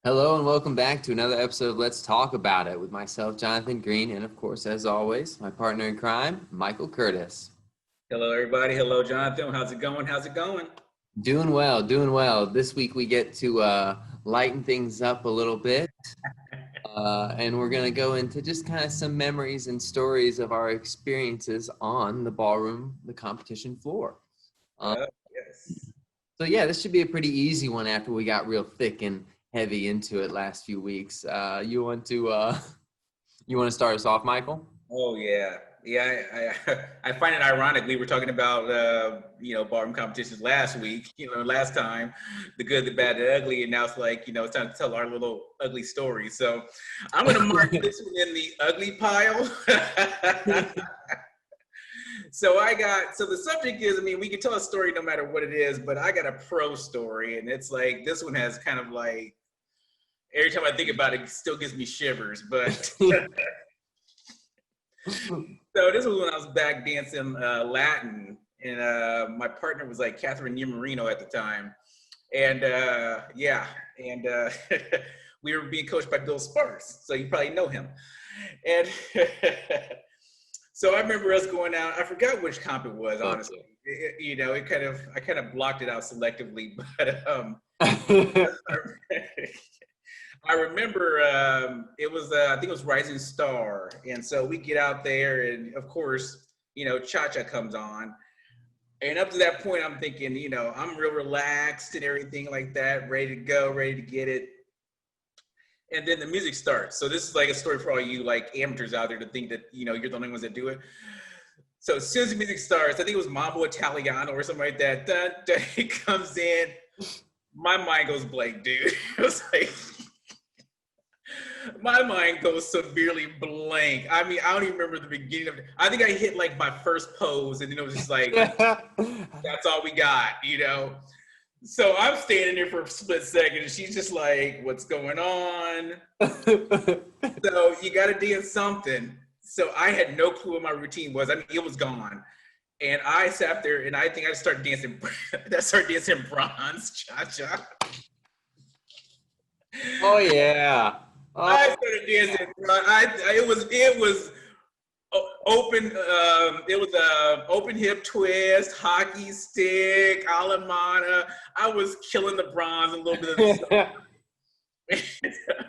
Hello and welcome back to another episode of Let's Talk About It with myself, Jonathan Green, and of course, as always, my partner in crime, Michael Curtis. Hello, everybody. Hello, Jonathan. How's it going? How's it going? Doing well, doing well. This week we get to lighten things up a little bit, and we're going to go into just kind of some memories and stories of our experiences on the ballroom, the competition floor. Yes. So yeah, this should be a pretty easy one after we got real thick and heavy into it last few weeks. You want to start us off, Michael? Oh, yeah. Yeah, I find it ironic. We were talking about, ballroom competitions last week, last time, the good, the bad, the ugly, and now it's like, it's time to tell our little ugly story. So I'm going to mark this one in the ugly pile. So the subject is, we can tell a story no matter what it is, but I got a pro story, and it's like, this one has kind of like, every time I think about it, it still gives me shivers, but... So this was when I was back dancing Latin, and my partner was like Catherine Marino at the time, and we were being coached by Bill Sparks, so you probably know him. And so I remember us going out. I forgot which comp it was, honestly. I kind of blocked it out selectively, but I remember it was, I think it was Rising Star. And so we get out there and of course, Cha-Cha comes on. And up to that point, I'm thinking, I'm real relaxed and everything like that, ready to go, ready to get it. And then the music starts. So this is like a story for all you like amateurs out there to think that, you're the only ones that do it. So as soon as the music starts, I think it was Mambo Italiano or something like that, it comes in, my mind goes blank, dude. It was like, my mind goes severely blank. I don't even remember the beginning of it. I think I hit like my first pose and then it was just like, that's all we got, So I'm standing there for a split second and she's just like, what's going on? So you got to dance something. So I had no clue what my routine was. It was gone. And I sat there and I think I started dancing bronze cha-cha. Oh yeah. I started dancing. It was open. It was a open hip twist, hockey stick, alemana. I was killing the bronze and a little bit of the stuff.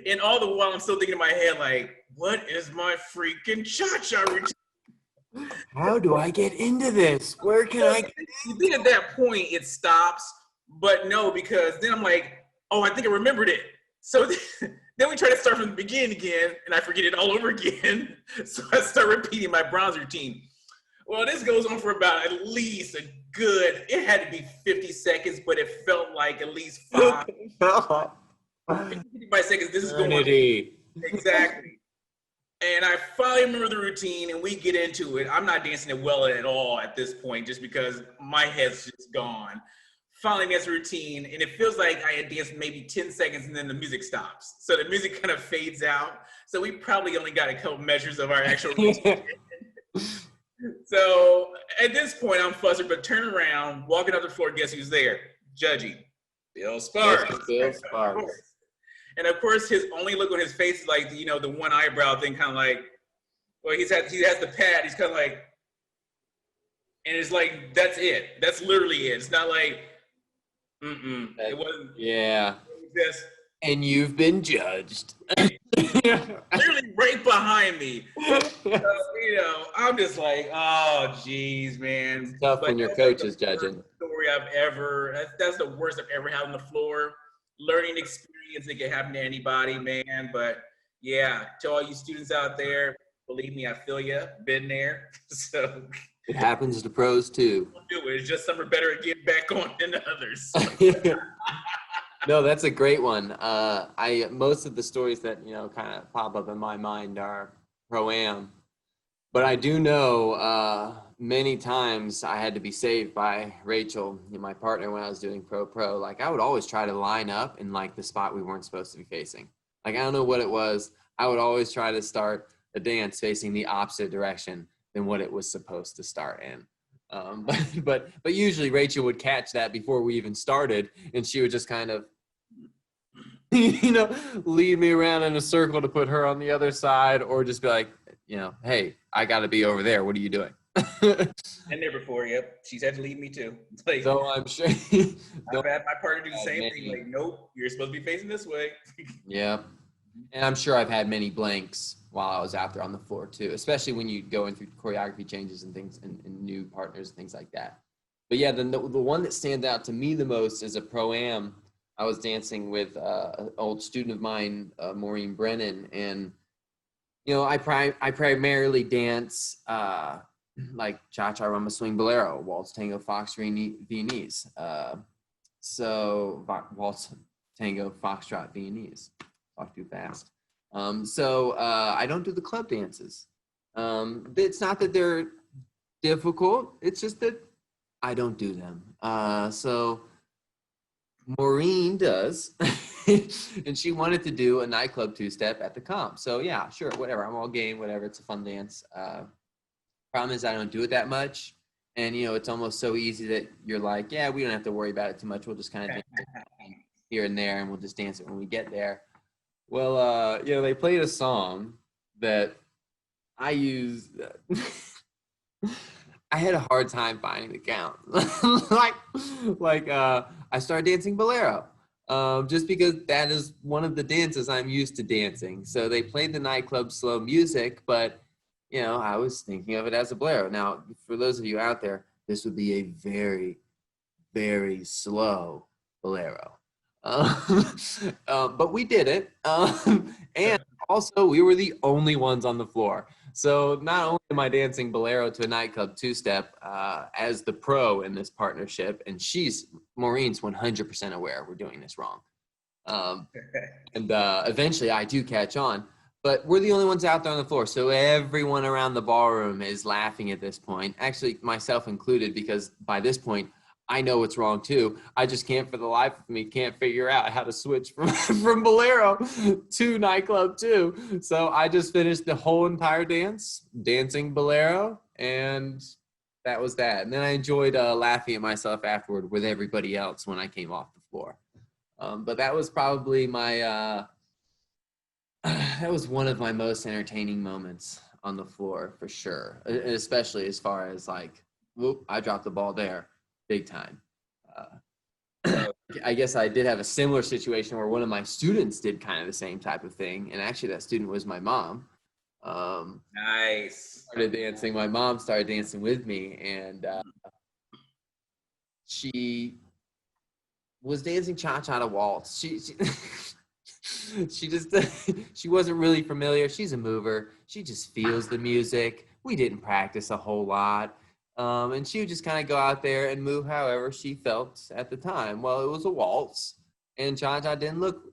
And all the while, I'm still thinking in my head, like, what is my freaking cha-cha routine? How do I get into this? Where can I get You think at that point it stops, but no, because then I'm like, oh, I think I remembered it. So then we try to start from the beginning again, and I forget it all over again. So I start repeating my bronze routine. Well, this goes on for about at least it had to be 50 seconds, but it felt like at least 5. 55 seconds, this is going on. Exactly. And I finally remember the routine, and we get into it. I'm not dancing it well at all at this point, just because my head's just gone. Finally dance routine, and it feels like I had danced maybe 10 seconds and then the music stops. So the music kind of fades out. So we probably only got a couple measures of our actual routine. So at this point, I'm flustered, but turn around, walking up the floor, guess who's there? Judging. Bill Sparks. Bill Sparks. And of course, his only look on his face is like, the one eyebrow thing, kind of like, well, he has the pad. He's kind of like, and it's like, that's it. That's literally it. It's not like, it wasn't. Yeah. Just, and you've been judged. Literally right behind me. I'm just like, oh, geez, man. It's tough when your coach is judging. That's the worst I've ever had on the floor. Learning experience, it can happen to anybody, man. But yeah, to all you students out there, believe me, I feel you. Been there. So it happens to pros too. It's just some are better at getting back on than others. No, that's a great one. Most of the stories that kind of pop up in my mind are pro-am, but I do know many times I had to be saved by Rachel, my partner, when I was doing pro. Like I would always try to line up in like the spot we weren't supposed to be facing. Like I don't know what it was. I would always try to start a dance facing the opposite direction than what it was supposed to start in. But usually Rachel would catch that before we even started, and she would just kind of lead me around in a circle to put her on the other side, or just be like, hey, I got to be over there. What are you doing? And there before, yep. She's had to leave me too. It's like, So I'm sure. I've had my partner do the same thing. Like, nope, you're supposed to be facing this way. Yeah. And I'm sure I've had many blanks while I was out there on the floor too, especially when you go in through choreography changes and things and new partners and things like that. But yeah, the one that stands out to me the most is a pro-am. I was dancing with an old student of mine, Maureen Brennan, and I primarily dance like cha-cha, rumba, swing, bolero, waltz, tango, foxtrot, Viennese. Waltz, tango, foxtrot, Viennese. Talk too fast. I don't do the club dances. It's not that they're difficult. It's just that I don't do them. So Maureen does, and she wanted to do a nightclub two-step at the comp. So yeah, sure, whatever. I'm all game, whatever. It's a fun dance. Problem is I don't do it that much. And, it's almost so easy that you're like, yeah, we don't have to worry about it too much. We'll just kind of dance it here and there, and we'll just dance it when we get there. Well, they played a song that I used. I had a hard time finding the count. I started dancing bolero, just because that is one of the dances I'm used to dancing. So they played the nightclub slow music, but I was thinking of it as a bolero. Now, for those of you out there, this would be a very, very slow bolero. But we did it. And also we were the only ones on the floor. So not only am I dancing bolero to a nightclub two-step as the pro in this partnership, and Maureen's 100% aware we're doing this wrong. And eventually I do catch on, but we're the only ones out there on the floor. So everyone around the ballroom is laughing at this point, actually myself included, because by this point, I know what's wrong too. I just can't, for the life of me, can't figure out how to switch from bolero to nightclub two. So I just finished the whole entire dance, dancing bolero, and that was that. And then I enjoyed laughing at myself afterward with everybody else when I came off the floor. But that was probably that was one of my most entertaining moments on the floor for sure, especially as far as like, whoop, I dropped the ball there. Big time. I guess I did have a similar situation where one of my students did kind of the same type of thing, and actually that student was my mom. Nice. Started dancing. My mom started dancing with me, and she was dancing cha-cha to waltz. She just she wasn't really familiar. She's a mover. She just feels the music. We didn't practice a whole lot. And she would just kind of go out there and move however she felt at the time. Well, it was a waltz, and cha-cha didn't look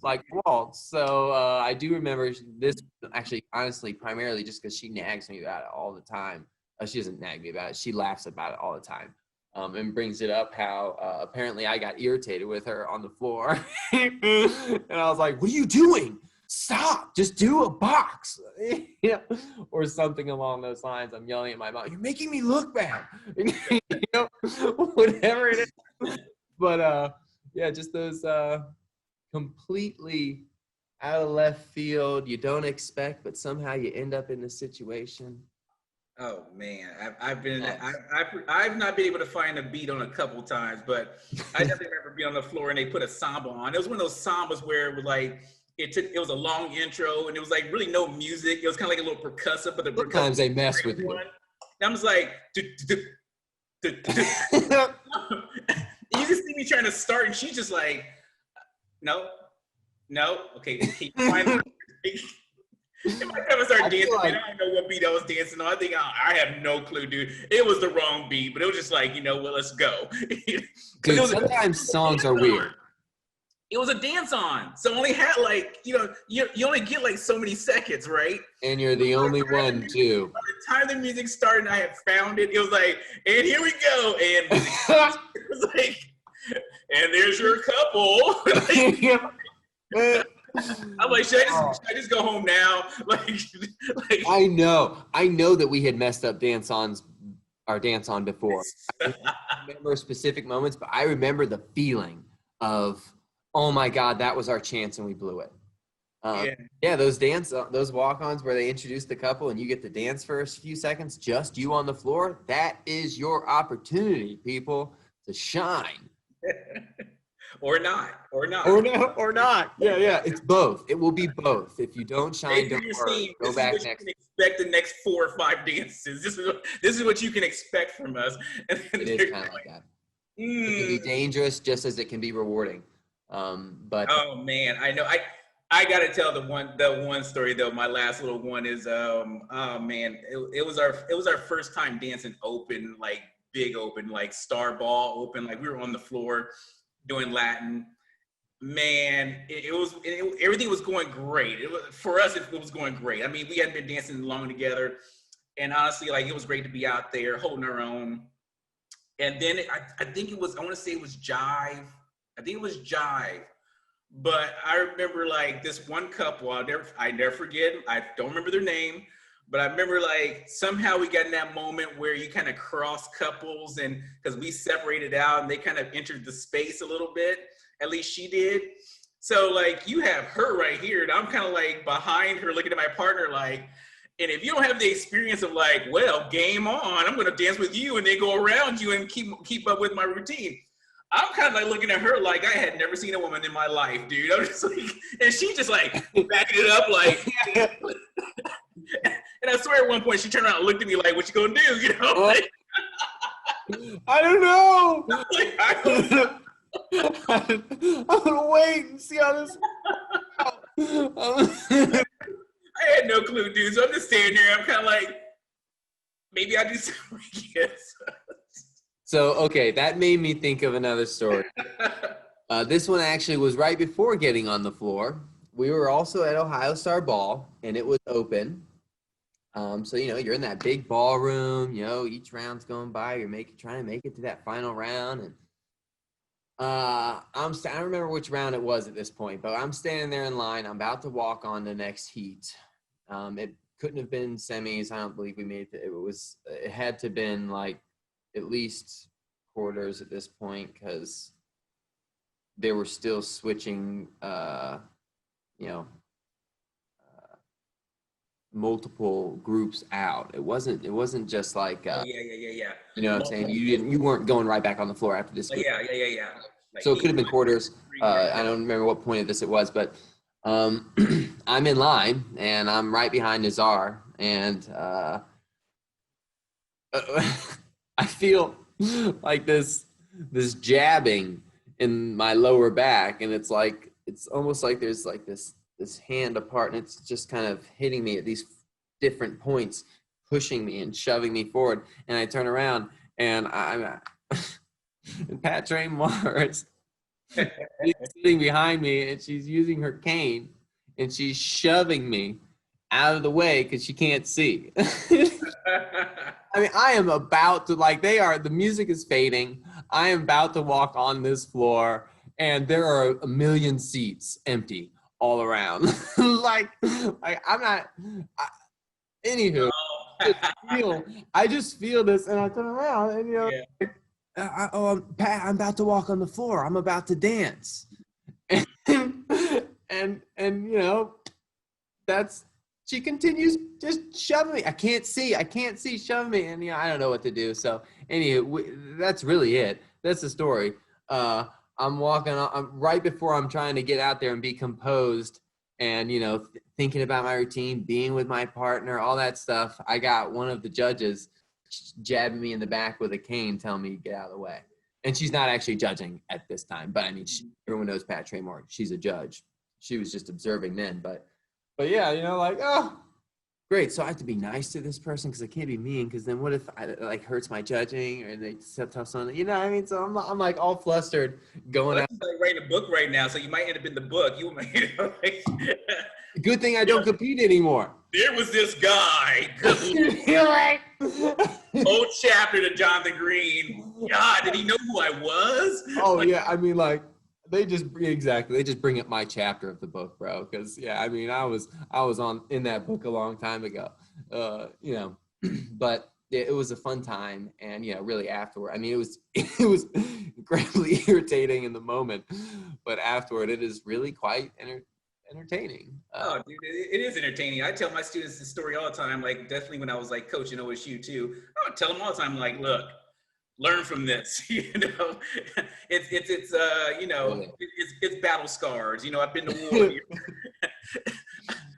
like waltz. So I do remember this, actually, honestly, primarily just because she nags me about it all the time. She doesn't nag me about it. She laughs about it all the time, and brings it up how apparently I got irritated with her on the floor. And I was like, what are you doing? Stop, just do a box, or something along those lines. I'm yelling at my mom, you're making me look bad, whatever it is. But yeah, just those completely out of left field, you don't expect, but somehow you end up in the situation. Oh man, I've been I've not been able to find a beat on a couple times, but I definitely remember being on the floor and they put a samba on. It was one of those sambas where it was like, it was a long intro and it was like really no music. It was kind of like a little percussive, but sometimes they mess with you. And I'm just like, you can see me trying to start, and she's just like, no, okay, fine. If I ever start dancing, like, I don't know what beat I was dancing on. I think I have no clue, dude. It was the wrong beat, but it was just like, well, let's go. Dude, sometimes songs are weird. It was a dance on, so only had like, you only get like so many seconds, right? And you're the only one too. By the time the music started, and I had found it. It was like, and here we go, and it was like, and there's your couple. I'm like, should I just go home now? Like, I know that we had messed up our dance on before. I don't remember specific moments, but I remember the feeling of Oh my God, that was our chance and we blew it. Yeah. Yeah, those walk-ons where they introduce the couple and you get to dance for a few seconds, just you on the floor. That is your opportunity, people, to shine. Or not, or Or not. no, or not. Yeah, yeah. It's both. It will be both. If you don't shine, Maybe don't you're worry. saying Go this is back what you next. can expect the next 4 or 5 dances. This is what you can expect from us. And then It is they're kind of like that. It can mm, be dangerous just as it can be rewarding. But oh man, I know. I gotta tell the one story though. My last little one is oh man, it was our first time dancing open, like big open, like star ball open, like we were on the floor doing Latin. Man, everything was going great. It was for us. It was going great. I mean, we hadn't been dancing long together, and honestly, like it was great to be out there holding our own. And then I think it was. I want to say it was Jive. I think it was Jive. But I remember like this one couple. I never forget. I don't remember their name, but I remember like somehow we got in that moment where you kind of cross couples, and because we separated out and they kind of entered the space a little bit. At least she did. So like you have her right here, and I'm kind of like behind her, looking at my partner like. And if you don't have the experience of like, well, game on, I'm gonna dance with you, and then go around you and keep up with my routine. I'm kind of like looking at her like I had never seen a woman in my life, dude. I'm just like, and she just like backing it up like, and I swear at one point she turned around and looked at me like, "What you gonna do?" You know? Like, I don't know. like, I don't I'm gonna wait and see how this. I had no clue, dude. So I'm just standing there. I'm kind of like, maybe I do something. Yes. So, okay, that made me think of another story. This one actually was right before getting on the floor. We were also at Ohio Star Ball, and it was open. So, you're in that big ballroom, each round's going by. You're trying to make it to that final round. And I don't remember which round it was at this point, but I'm standing there in line. I'm about to walk on the next heat. It couldn't have been semis. I don't believe we made it. It had to have been like at least quarters at this point because they were still switching, multiple groups out. It wasn't just like, Oh yeah. you know what I'm saying? You weren't going right back on the floor after this Oh, group. yeah. Like So it could have been quarters. I don't remember what point of this it was, but I'm in line and I'm right behind Nazar, and I feel like this jabbing in my lower back, and it's almost like there's like this hand apart, and it's just kind of hitting me at these different points, pushing me and shoving me forward. And I turn around and I'm and Patrain Mars is sitting behind me, and she's using her cane and she's shoving me out of the way because she can't see. I mean, I am about to, the music is fading. I am about to walk on this floor, and there are a million seats empty all around. I'm not, anywho, I just feel this, and I turn around, and, Yeah. Pat, I'm about to walk on the floor. I'm about to dance. And she continues just shoving me. I can't see shoving me. And, I don't know what to do. So anyway, that's really it. That's the story. I'm walking on, right before I'm trying to get out there and be composed and, thinking about my routine, being with my partner, all that stuff. I got one of the judges jabbing me in the back with a cane, telling me to get out of the way. And she's not actually judging at this time, but I mean, everyone knows Pat Traymore. She's a judge. She was just observing then, but yeah, oh, great. So I have to be nice to this person because I can't be mean, because then what if I hurts my judging or they tell something, what I mean? So I'm like all flustered going out. Like writing a book right now, so you might end up in the book. You might, Good thing I don't compete anymore. There was this guy. Old chapter to Jonathan Green. God, did he know who I was? Oh yeah, I mean they just bring up my chapter of the book, bro. Because yeah, I mean I was in that book a long time ago, but it was a fun time. And, you know, really afterward, I mean, it was incredibly irritating in the moment, but afterward it is really quite entertaining. Oh, dude, it is entertaining. I tell my students this story all the time. Like, definitely when I was like coaching OSU too, I would tell them all the time, like, look, learn from this. You know, it's you know, Really. it's battle scars. You know, I've been to war.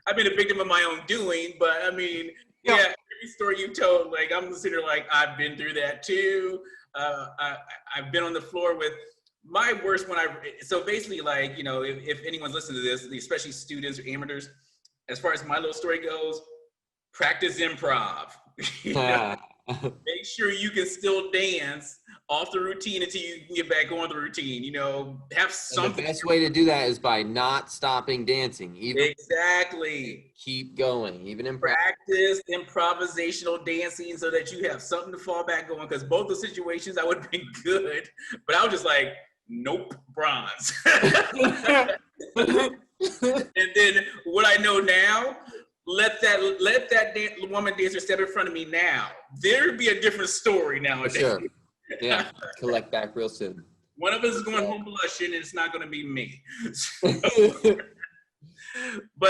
I've been a victim of my own doing, but I mean, Yeah. yeah, every story you told, like, I'm sitting there like, I've been through that too. I've been on the floor with my worst one. So basically, like, you know, if anyone's listening to this, especially students or amateurs, as far as my little story goes, practice improv. You know? Make sure you can still dance off the routine until you can get back on the routine. You know, have And something. the best way to do that is by not stopping dancing. Even Exactly. keep going, even in Practice improvisational dancing so that you have something to fall back on. Because both the situations I would have been good, but I was just like, nope, bronze. And then what I know now, let that woman dancer step in front of me now. There'd be a different story For nowadays. sure. Yeah, collect back real soon. One of us is going home blushing, and it's not going to be me. But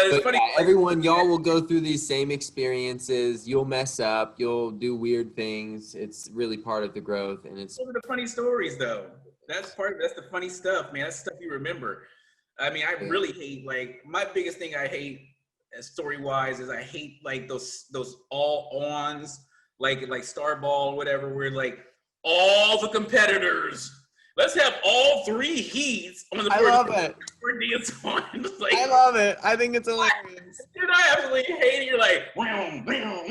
it's But funny. yeah, everyone, y'all will go through these same experiences. You'll mess up. You'll do weird things. It's really part of the growth, and it's Those are the funny stories, though. That's the funny stuff, man. That's stuff you remember. I mean, I really hate, like, my biggest thing I hate story-wise is I hate, like, those all-ons, like Star Ball or whatever, where, like, all the competitors, let's have all 3 heats on the I floor. love it. For dance on. Like, I love it. I think it's hilarious. dude, I absolutely hate it. You're like, wow, wow,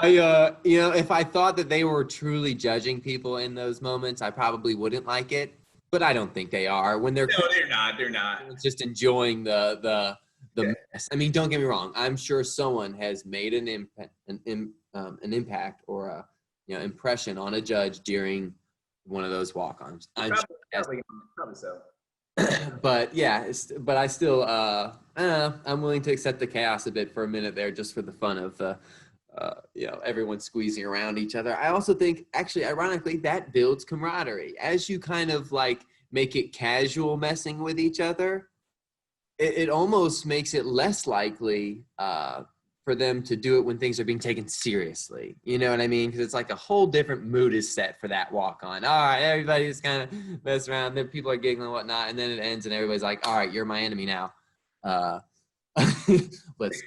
wow. You know, if I thought that they were truly judging people in those moments, I probably wouldn't like it. But I don't think they are. When they're No, they're not. They're not. just enjoying the Yeah. mess. I mean, don't get me wrong. I'm sure someone has made an impact or a, you know, impression on a judge during one of those walk-ons. I'm Probably so. but yeah, but I still, I don't know, I'm willing to accept the chaos a bit for a minute there, just for the fun of the, you know, everyone squeezing around each other. I also think, actually, ironically, that builds camaraderie. As you kind of like make it casual messing with each other, it almost makes it less likely for them to do it when things are being taken seriously. You know what I mean? Because it's like a whole different mood is set for that walk on. All right, everybody's kind of messing around. Then people are giggling and whatnot, and then it ends, and everybody's like, "All right, you're my enemy now. Let's."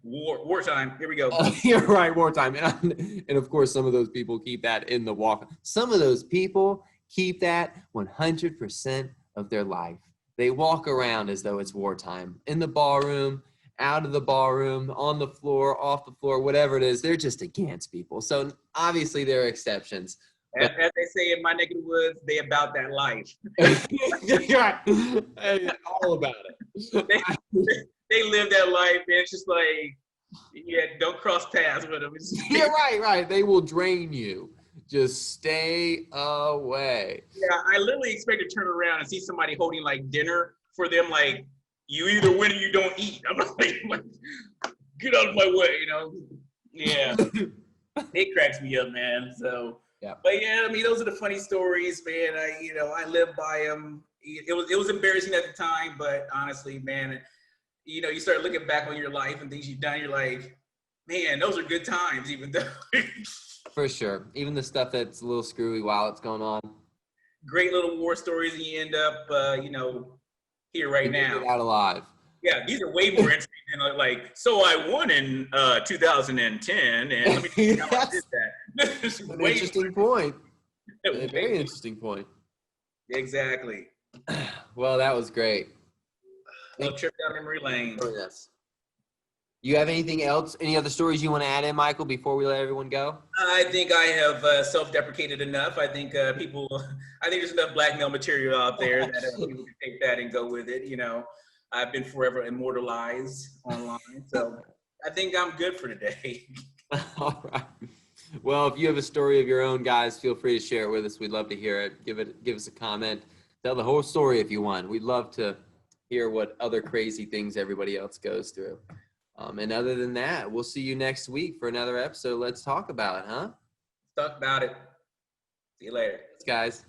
Wartime. Here we go. You're right, wartime, and of course, some of those people keep that in the walk. Some of those people keep that 100% of their life. They walk around as though it's wartime in the ballroom, out of the ballroom, on the floor, off the floor, whatever it is. They're just against people. So obviously there are exceptions. As they say in my neck of the woods, they about that life. All about it. They live that life, and it's just like, yeah, don't cross paths with them. Yeah, right. They will drain you. Just stay away. Yeah, I literally expect to turn around and see somebody holding like dinner for them, like, you either win or you don't eat. I'm like, get out of my way, you know? Yeah. It cracks me up, man. So, yeah. But yeah, I mean, those are the funny stories, man. I live by them. It was embarrassing at the time, but honestly, man, you know, you start looking back on your life and things you've done, you're like, man, those are good times, even though. For sure. Even the stuff that's a little screwy while it's going on. Great little war stories, and you end up, you know, here right now. Get out alive. Yeah, these are way more interesting than like, so I won in 2010, and let me tell you how I did that. That's an interesting point. A very Way- interesting point. Exactly. Well, that was great. Little trip down memory lane. Oh, yes. You have anything else? Any other stories you want to add in, Michael, before we let everyone go? I think I have self-deprecated enough. I think I think there's enough blackmail material out there that people can take that and go with it. You know, I've been forever immortalized online, so I think I'm good for today. All right. Well, if you have a story of your own, guys, feel free to share it with us. We'd love to hear it. Give us a comment. Tell the whole story if you want. We'd love to hear what other crazy things everybody else goes through. And other than that, we'll see you next week for another episode. Let's talk about it, huh? Talk about it. See you later. Thanks, guys.